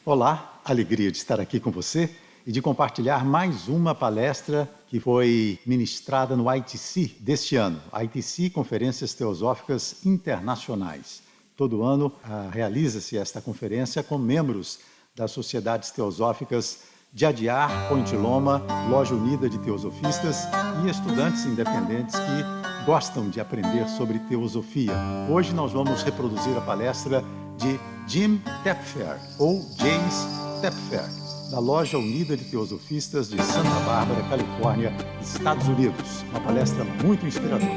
Olá, alegria de estar aqui com você e de compartilhar mais uma palestra que foi ministrada no ITC deste ano, ITC Conferências Teosóficas Internacionais. Todo ano realiza-se esta conferência com membros das sociedades teosóficas de Adiar, Ponte Loma, Loja Unida de Teosofistas e estudantes independentes que gostam de aprender sobre teosofia. Hoje nós vamos reproduzir a palestra de Jim Tepfer, ou James Tepfer, da Loja Unida de Teosofistas de Santa Bárbara, Califórnia, Estados Unidos. Uma palestra muito inspiradora.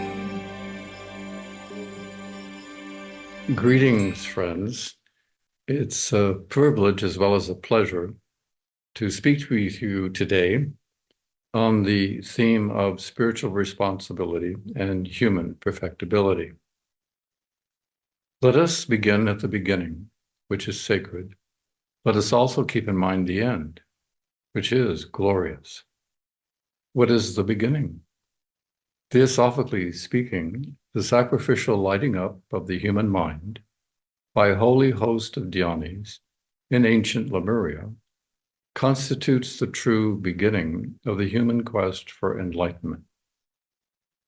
Greetings, friends. It's a privilege as well as a pleasure to speak with you today on the theme of spiritual responsibility and human perfectibility. Let us begin at the beginning, which is sacred. Let us also keep in mind the end, which is glorious. What is the beginning? Theosophically speaking, the sacrificial lighting up of the human mind by a holy host of Dhyanis in ancient Lemuria constitutes the true beginning of the human quest for enlightenment.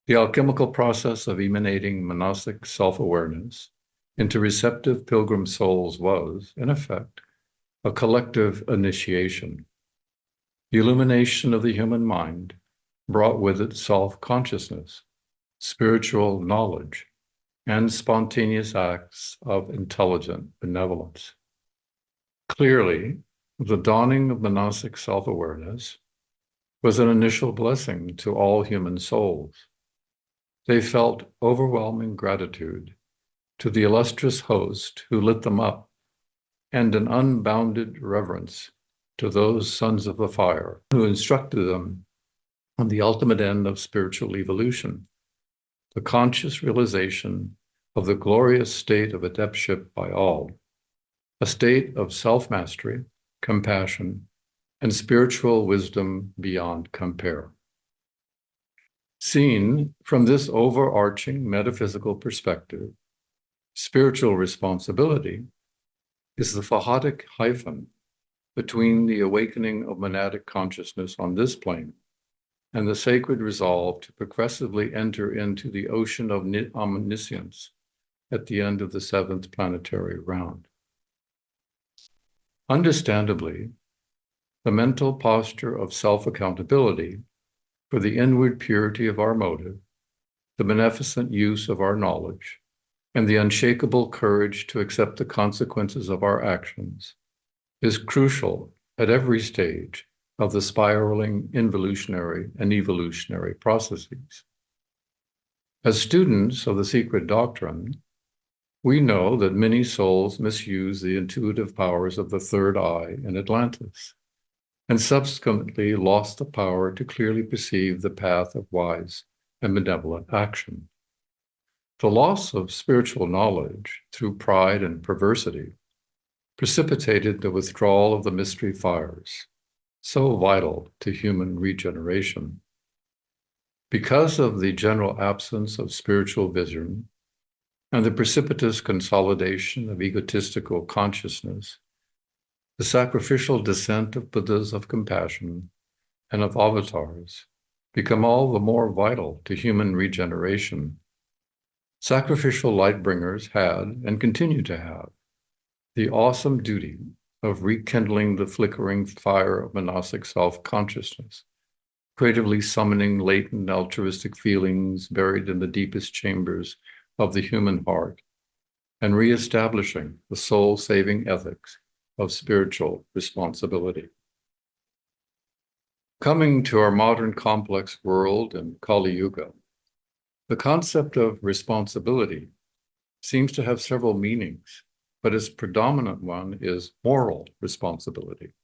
The alchemical process of emanating monastic self-awareness into receptive pilgrim souls was, in effect, a collective initiation. The illumination of the human mind brought with it self-consciousness, spiritual knowledge, and spontaneous acts of intelligent benevolence. Clearly, the dawning of monastic self-awareness was an initial blessing to all human souls. They felt overwhelming gratitude to the illustrious host who lit them up, and an unbounded reverence to those sons of the fire who instructed them on the ultimate end of spiritual evolution, the conscious realization of the glorious state of adeptship by all, a state of self-mastery, compassion, and spiritual wisdom beyond compare. Seen from this overarching metaphysical perspective, spiritual responsibility is the Fahatic hyphen between the awakening of monadic consciousness on this plane and the sacred resolve to progressively enter into the ocean of omniscience at the end of the seventh planetary round. Understandably, the mental posture of self-accountability for the inward purity of our motive, the beneficent use of our knowledge, and the unshakable courage to accept the consequences of our actions is crucial at every stage of the spiraling involutionary and evolutionary processes. As students of the secret doctrine, we know that many souls misuse the intuitive powers of the third eye in Atlantis, and subsequently lost the power to clearly perceive the path of wise and benevolent action. The loss of spiritual knowledge through pride and perversity precipitated the withdrawal of the mystery fires, so vital to human regeneration. Because of the general absence of spiritual vision and the precipitous consolidation of egotistical consciousness, the sacrificial descent of Buddhas of compassion and of avatars become all the more vital to human regeneration. Sacrificial light-bringers had, and continue to have, the awesome duty of rekindling the flickering fire of monastic self-consciousness, creatively summoning latent altruistic feelings buried in the deepest chambers of the human heart, and reestablishing the soul-saving ethics of spiritual responsibility. Coming to our modern complex world in Kali Yuga, the concept of responsibility seems to have several meanings, but its predominant one is moral responsibility.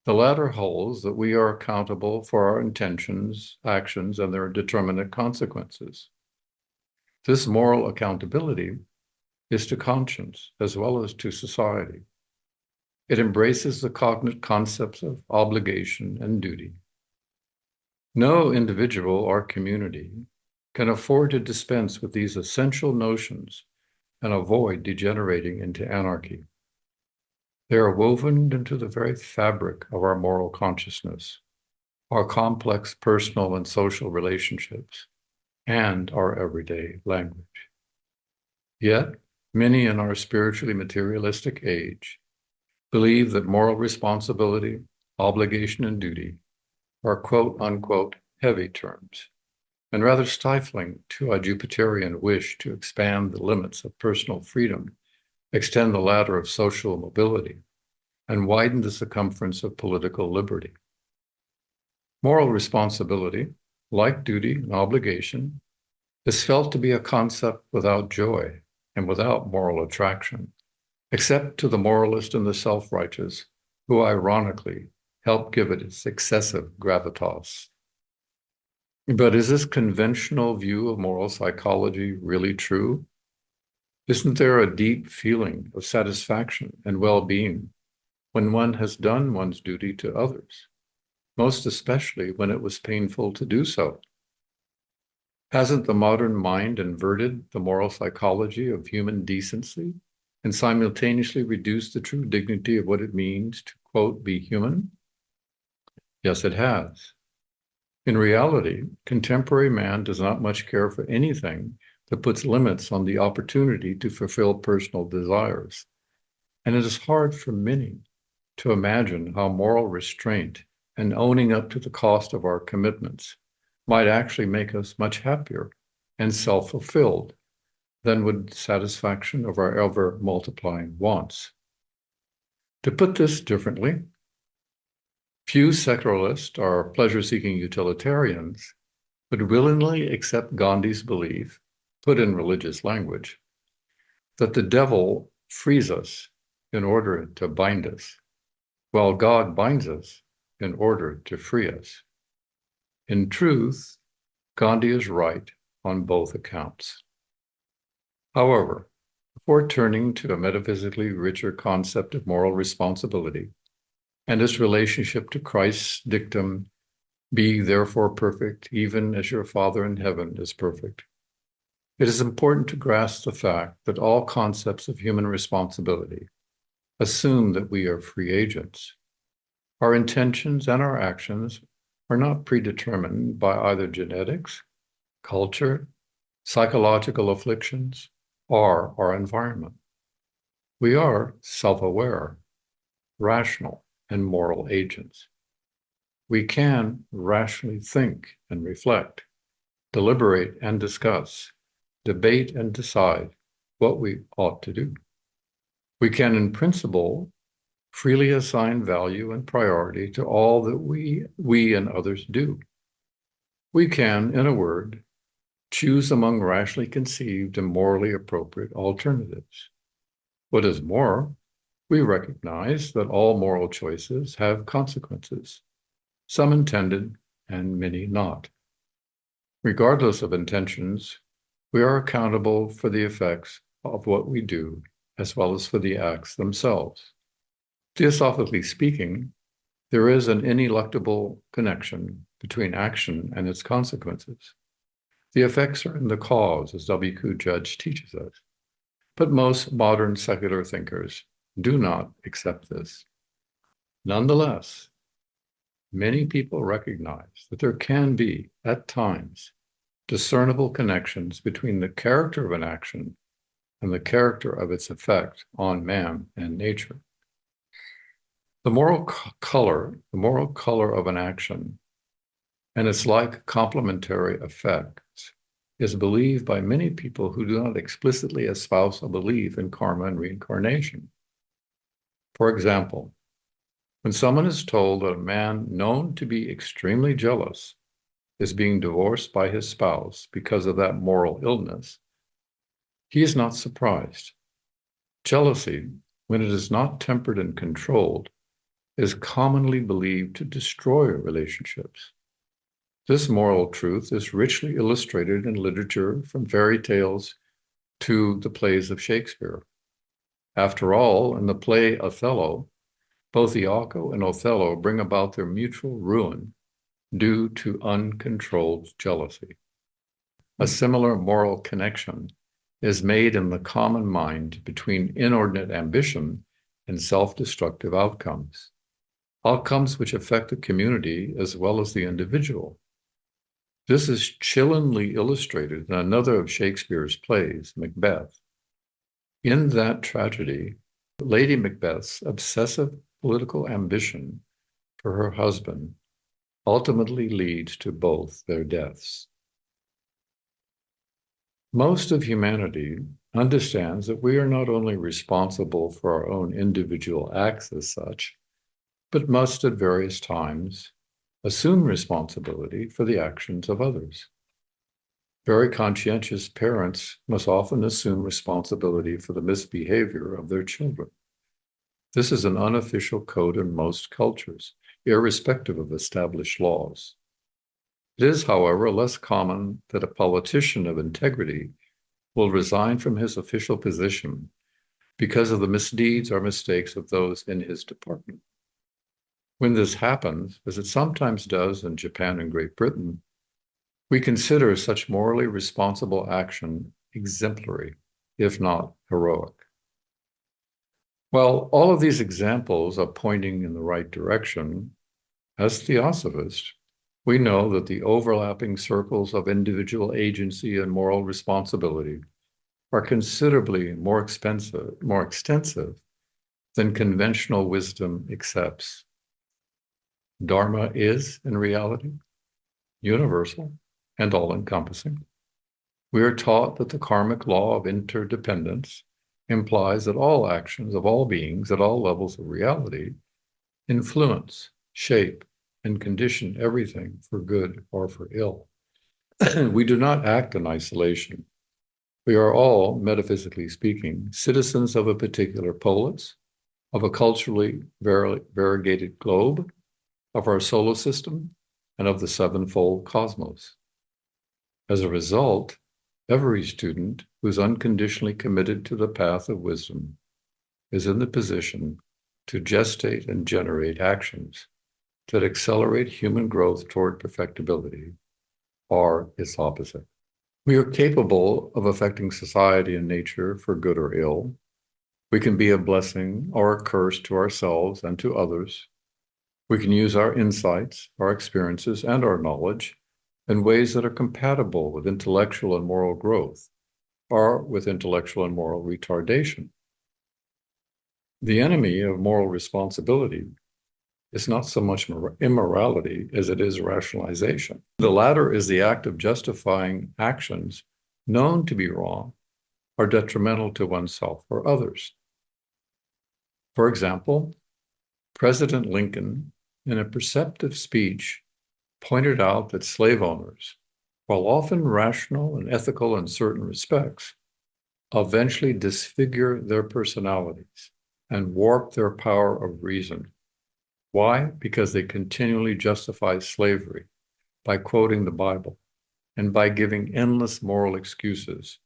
The latter holds that we are accountable for our intentions, actions, and their determinate consequences. This moral accountability is to conscience as well as to society. It embraces the cognate concepts of obligation and duty. No individual or community can afford to dispense with these essential notions and avoid degenerating into anarchy. They are woven into the very fabric of our moral consciousness, our complex personal and social relationships, and our everyday language. Yet, many in our spiritually materialistic age believe that moral responsibility, obligation, and duty are quote unquote heavy terms, and rather stifling to a Jupiterian wish to expand the limits of personal freedom, extend the ladder of social mobility, and widen the circumference of political liberty. Moral responsibility, like duty and obligation, is felt to be a concept without joy and without moral attraction, except to the moralist and the self-righteous, who ironically help give it its excessive gravitas. But is this conventional view of moral psychology really true? Isn't there a deep feeling of satisfaction and well-being when one has done one's duty to others, most especially when it was painful to do so? Hasn't the modern mind inverted the moral psychology of human decency and simultaneously reduced the true dignity of what it means to, quote, be human? Yes, it has. In reality, contemporary man does not much care for anything that puts limits on the opportunity to fulfill personal desires. And it is hard for many to imagine how moral restraint and owning up to the cost of our commitments might actually make us much happier and self-fulfilled than would satisfaction of our ever-multiplying wants. To put this differently, few secularists or pleasure-seeking utilitarians would willingly accept Gandhi's belief, put in religious language, that the devil frees us in order to bind us, while God binds us in order to free us. In truth, Gandhi is right on both accounts. However, before turning to a metaphysically richer concept of moral responsibility and its relationship to Christ's dictum, "Be therefore perfect, even as your Father in heaven is perfect," it is important to grasp the fact that all concepts of human responsibility assume that we are free agents. Our intentions and our actions are not predetermined by either genetics, culture, psychological afflictions, or our environment. We are self-aware, rational, and moral agents. We can rationally think and reflect, deliberate and discuss, debate and decide what we ought to do. We can, in principle, freely assign value and priority to all that we and others do. We can, in a word, choose among rationally conceived and morally appropriate alternatives. What is more, we recognize that all moral choices have consequences, some intended and many not. Regardless of intentions, we are accountable for the effects of what we do, as well as for the acts themselves. Theosophically speaking, there is an ineluctable connection between action and its consequences. The effects are in the cause, as W.Q. Judge teaches us. But most modern secular thinkers do not accept this. Nonetheless, many people recognize that there can be, at times, discernible connections between the character of an action and the character of its effect on man and nature. The moral color of an action and its like complementary effects is believed by many people who do not explicitly espouse a belief in karma and reincarnation. For example, when someone is told that a man known to be extremely jealous is being divorced by his spouse because of that moral illness, he is not surprised. Jealousy, when it is not tempered and controlled, is commonly believed to destroy relationships. This moral truth is richly illustrated in literature, from fairy tales to the plays of Shakespeare. After all, in the play Othello, both Iago and Othello bring about their mutual ruin due to uncontrolled jealousy. A similar moral connection is made in the common mind between inordinate ambition and self-destructive outcomes, outcomes which affect the community as well as the individual. This is chillingly illustrated in another of Shakespeare's plays, Macbeth. In that tragedy, Lady Macbeth's obsessive political ambition for her husband ultimately leads to both their deaths. Most of humanity understands that we are not only responsible for our own individual acts as such, but must at various times assume responsibility for the actions of others. Very conscientious parents must often assume responsibility for the misbehavior of their children. This is an unofficial code in most cultures, irrespective of established laws. It is, however, less common that a politician of integrity will resign from his official position because of the misdeeds or mistakes of those in his department. When this happens, as it sometimes does in Japan and Great Britain, we consider such morally responsible action exemplary, if not heroic. While all of these examples are pointing in the right direction, as theosophists, we know that the overlapping circles of individual agency and moral responsibility are considerably more extensive than conventional wisdom accepts. Dharma is, in reality, universal and all-encompassing. We are taught that the karmic law of interdependence implies that all actions of all beings at all levels of reality influence, shape, and condition everything for good or for ill. We do not act in isolation. We are all, metaphysically speaking, citizens of a particular polis, of a culturally variegated globe, of our solar system, and of the sevenfold cosmos. As a result, every student who is unconditionally committed to the path of wisdom is in the position to gestate and generate actions that accelerate human growth toward perfectibility, or its opposite. We are capable of affecting society and nature for good or ill. We can be a blessing or a curse to ourselves and to others. We can use our insights, our experiences, and our knowledge in ways that are compatible with intellectual and moral growth, or with intellectual and moral retardation. The enemy of moral responsibility is not so much immorality as it is rationalization. The latter is the act of justifying actions known to be wrong or detrimental to oneself or others. For example, President Lincoln, in a perceptive speech, pointed out that slave owners, while often rational and ethical in certain respects, eventually disfigure their personalities and warp their power of reason. Why? Because they continually justify slavery by quoting the Bible and by giving endless moral excuses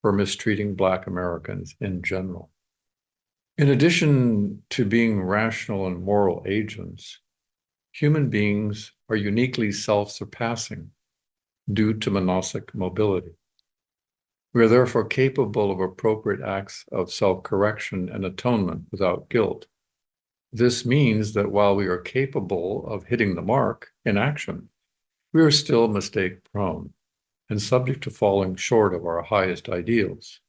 for mistreating Black Americans in general. In addition to being rational and moral agents, human beings are uniquely self-surpassing due to monastic mobility. We are therefore capable of appropriate acts of self-correction and atonement without guilt. This means that while we are capable of hitting the mark in action, we are still mistake-prone and subject to falling short of our highest ideals.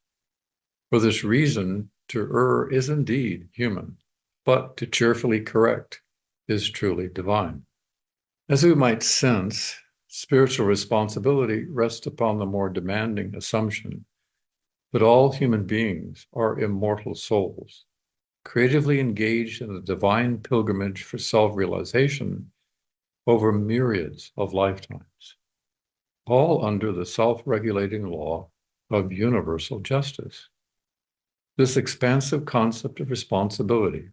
For this reason, to err is indeed human, but to cheerfully correct is truly divine. As we might sense, spiritual responsibility rests upon the more demanding assumption that all human beings are immortal souls, creatively engaged in the divine pilgrimage for self-realization over myriads of lifetimes, all under the self-regulating law of universal justice. This expansive concept of responsibility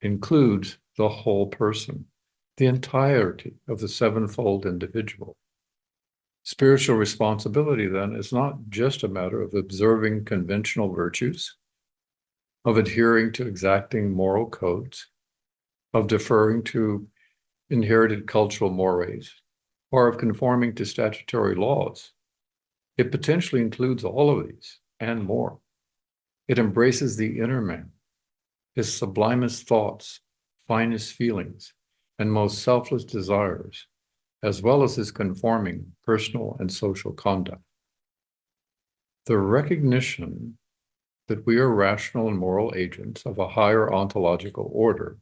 includes the whole person, the entirety of the sevenfold individual. Spiritual responsibility, then, is not just a matter of observing conventional virtues, of adhering to exacting moral codes, of deferring to inherited cultural mores, or of conforming to statutory laws. It potentially includes all of these and more. It embraces the inner man, his sublimest thoughts, finest feelings, and most selfless desires, as well as his conforming personal and social conduct. The recognition that we are rational and moral agents of a higher ontological order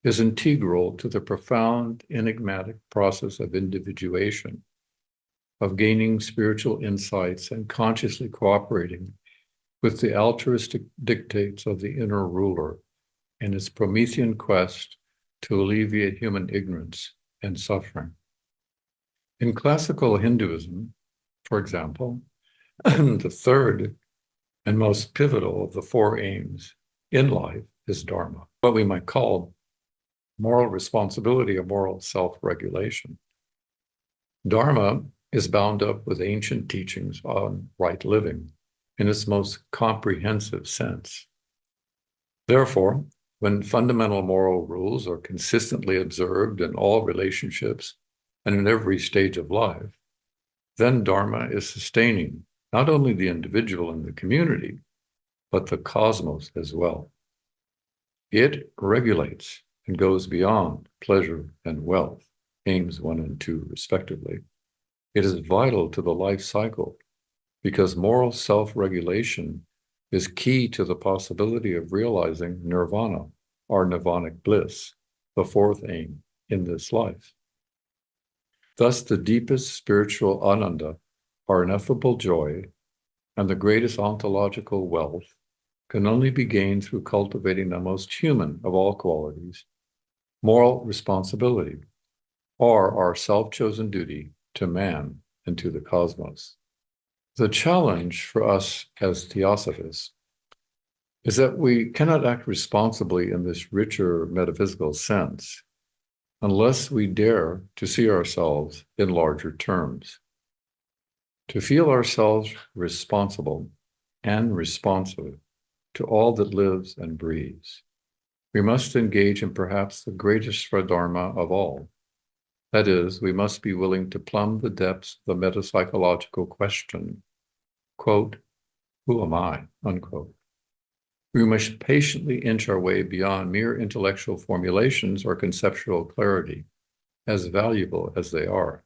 is integral to the profound, enigmatic process of individuation, of gaining spiritual insights and consciously cooperating with the altruistic dictates of the inner ruler in its Promethean quest to alleviate human ignorance and suffering. In classical Hinduism, for example, the third and most pivotal of the four aims in life is Dharma, what we might call moral responsibility or moral self-regulation. Dharma is bound up with ancient teachings on right living in its most comprehensive sense. Therefore, when fundamental moral rules are consistently observed in all relationships and in every stage of life, then Dharma is sustaining not only the individual and the community, but the cosmos as well. It regulates and goes beyond pleasure and wealth, aims 1 and 2 respectively. It is vital to the life cycle because moral self-regulation is key to the possibility of realizing nirvana, or nirvanic bliss, the fourth aim in this life. Thus, the deepest spiritual ananda, our ineffable joy, and the greatest ontological wealth can only be gained through cultivating the most human of all qualities, moral responsibility, or our self-chosen duty to man and to the cosmos. The challenge for us as theosophists is that we cannot act responsibly in this richer metaphysical sense unless we dare to see ourselves in larger terms. To feel ourselves responsible and responsive to all that lives and breathes, we must engage in perhaps the greatest Swadharma of all. That is, we must be willing to plumb the depths of the metapsychological question, quote, "Who am I?" unquote. We must patiently inch our way beyond mere intellectual formulations or conceptual clarity, as valuable as they are.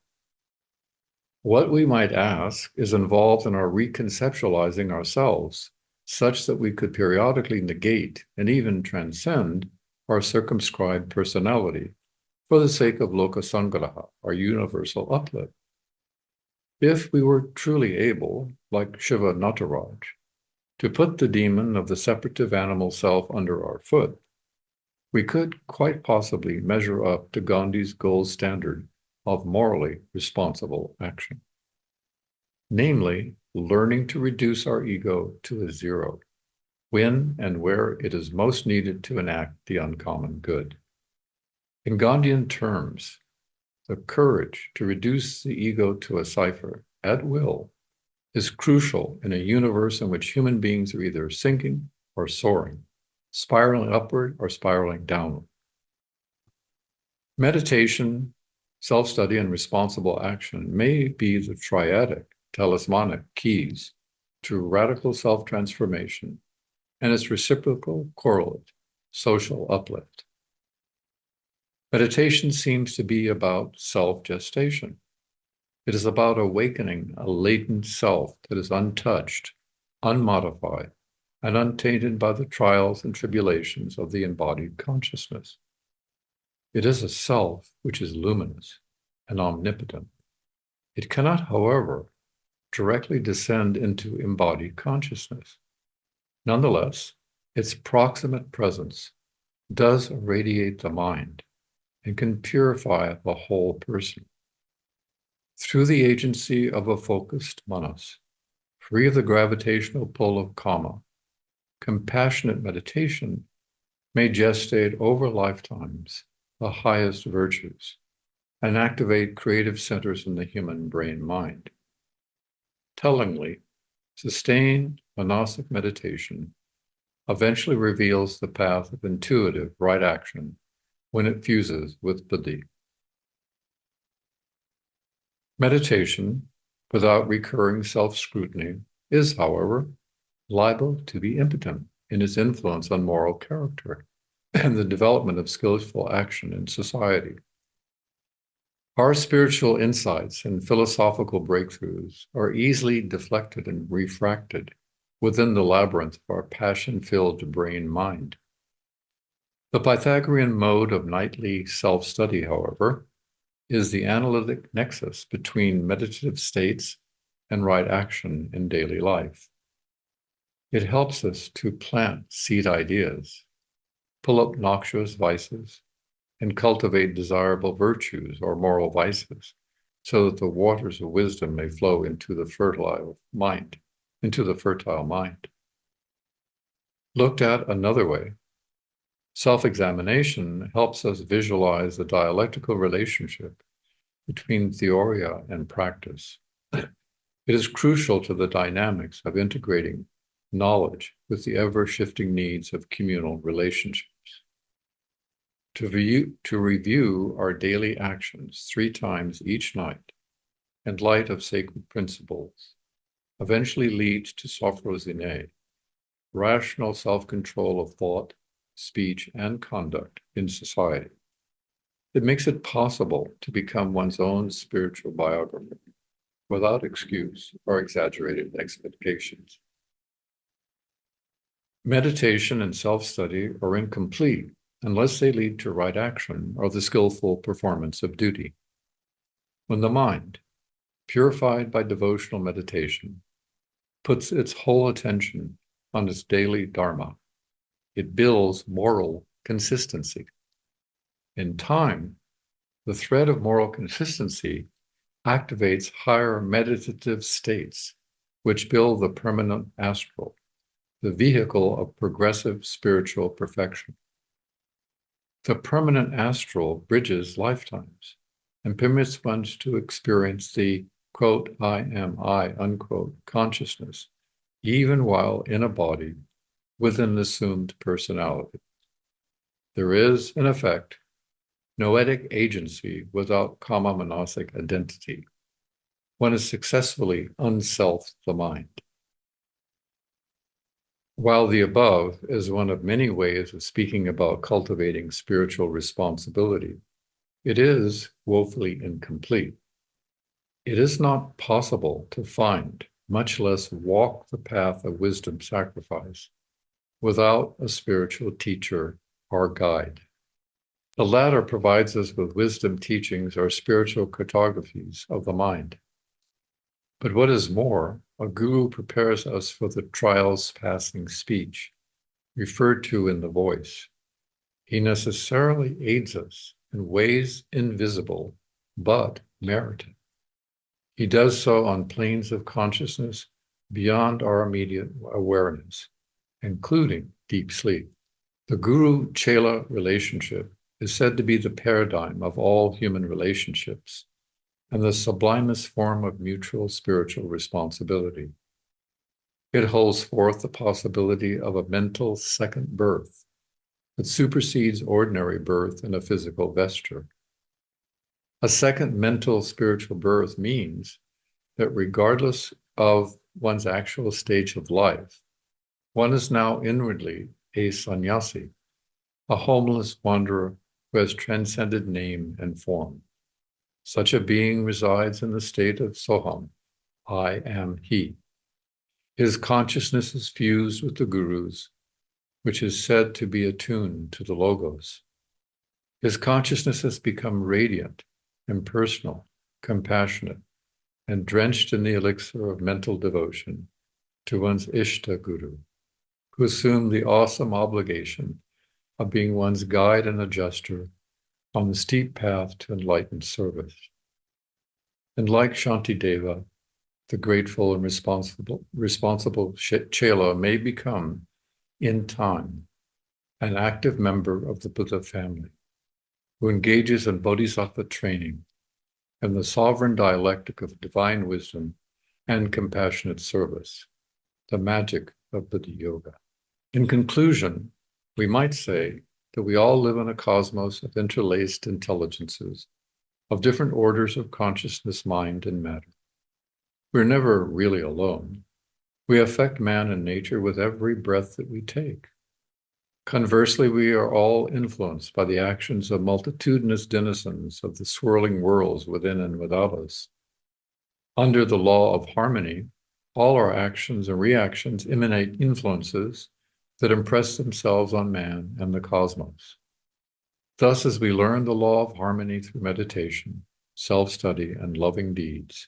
What we might ask is involved in our reconceptualizing ourselves, such that we could periodically negate and even transcend our circumscribed personality for the sake of lokasangraha, our universal uplift. If we were truly able, like Shiva Nataraj, to put the demon of the separative animal self under our foot, we could quite possibly measure up to Gandhi's gold standard of morally responsible action. Namely, learning to reduce our ego to a zero, when and where it is most needed to enact the uncommon good. In Gandhian terms, the courage to reduce the ego to a cipher at will is crucial in a universe in which human beings are either sinking or soaring, spiraling upward or spiraling downward. Meditation, self-study, and responsible action may be the triadic, talismanic keys to radical self-transformation and its reciprocal correlate, social uplift. Meditation seems to be about self-gestation. It is about awakening a latent self that is untouched, unmodified, and untainted by the trials and tribulations of the embodied consciousness. It is a self which is luminous and omnipotent. It cannot, however, directly descend into embodied consciousness. Nonetheless, its proximate presence does irradiate the mind and can purify the whole person. Through the agency of a focused manas, free of the gravitational pull of kama, compassionate meditation may gestate over lifetimes the highest virtues and activate creative centers in the human brain-mind. Tellingly, sustained monastic meditation eventually reveals the path of intuitive right action when it fuses with buddhi. Meditation, without recurring self-scrutiny, is, however, liable to be impotent in its influence on moral character and the development of skillful action in society. Our spiritual insights and philosophical breakthroughs are easily deflected and refracted within the labyrinth of our passion-filled brain-mind. The Pythagorean mode of nightly self-study, however, is the analytic nexus between meditative states and right action in daily life. It helps us to plant seed ideas, pull up noxious vices, and cultivate desirable virtues or moral vices, so that the waters of wisdom may flow into the fertile mind. Looked at another way, self-examination helps us visualize the dialectical relationship between theoria and practice. It is crucial to the dynamics of integrating knowledge with the ever-shifting needs of communal relationships. To review our daily actions 3 times each night in light of sacred principles eventually leads to sophrosyne, rational self-control of thought, speech, and conduct in society. It makes it possible to become one's own spiritual biographer without excuse or exaggerated expectations. Meditation and self-study are incomplete unless they lead to right action or the skillful performance of duty. When the mind, purified by devotional meditation, puts its whole attention on its daily dharma, it builds moral consistency. In time, the thread of moral consistency activates higher meditative states, which build the permanent astral, the vehicle of progressive spiritual perfection. The permanent astral bridges lifetimes and permits one to experience the, quote, I am I, unquote, consciousness, even while in a body with an assumed personality. There is, in effect, noetic agency without kama manasic identity. One is successfully unselfed the mind. While the above is one of many ways of speaking about cultivating spiritual responsibility, it is woefully incomplete. It is not possible to find, much less walk the path of wisdom sacrifice, without a spiritual teacher or guide. The latter provides us with wisdom teachings or spiritual cartographies of the mind. But what is more, a guru prepares us for the trials passing speech, referred to in the voice. He necessarily aids us in ways invisible, but merited. He does so on planes of consciousness beyond our immediate awareness, including deep sleep. The guru-chela relationship is said to be the paradigm of all human relationships and the sublimest form of mutual spiritual responsibility. It holds forth the possibility of a mental second birth that supersedes ordinary birth in a physical vesture. A second mental spiritual birth means that regardless of one's actual stage of life, one is now inwardly a sannyasi, a homeless wanderer who has transcended name and form. Such a being resides in the state of Soham, I am he. His consciousness is fused with the Guru's, which is said to be attuned to the Logos. His consciousness has become radiant, impersonal, compassionate, and drenched in the elixir of mental devotion to one's Ishta Guru, who assumed the awesome obligation of being one's guide and adjuster on the steep path to enlightened service. And like Shantideva, the grateful and responsible Chela may become, in time, an active member of the Buddha family, who engages in bodhisattva training and the sovereign dialectic of divine wisdom and compassionate service, the magic of Buddha Yoga. In conclusion, we might say that we all live in a cosmos of interlaced intelligences, of different orders of consciousness, mind, and matter. We're never really alone. We affect man and nature with every breath that we take. Conversely, we are all influenced by the actions of multitudinous denizens of the swirling worlds within and without us. Under the law of harmony, all our actions and reactions emanate influences that impress themselves on man and the cosmos. Thus, as we learn the law of harmony through meditation, self-study, and loving deeds,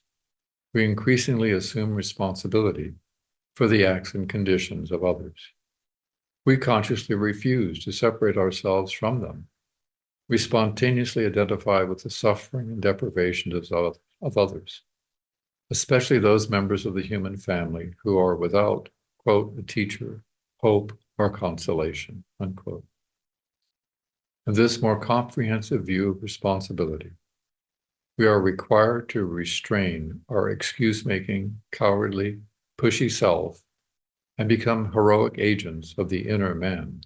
we increasingly assume responsibility for the acts and conditions of others. We consciously refuse to separate ourselves from them. We spontaneously identify with the suffering and deprivations of others, especially those members of the human family who are without, quote, a teacher, hope, or consolation, unquote. In this more comprehensive view of responsibility, we are required to restrain our excuse-making, cowardly, pushy self and become heroic agents of the inner man,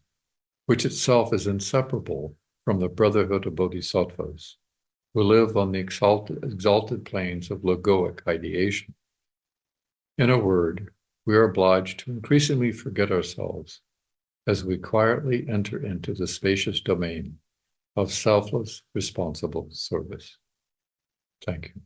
which itself is inseparable from the brotherhood of bodhisattvas, who live on the exalted planes of logoic ideation. In a word, we are obliged to increasingly forget ourselves as we quietly enter into the spacious domain of selfless, responsible service. Thank you.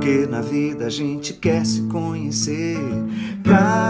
Porque na vida a gente quer se conhecer, pra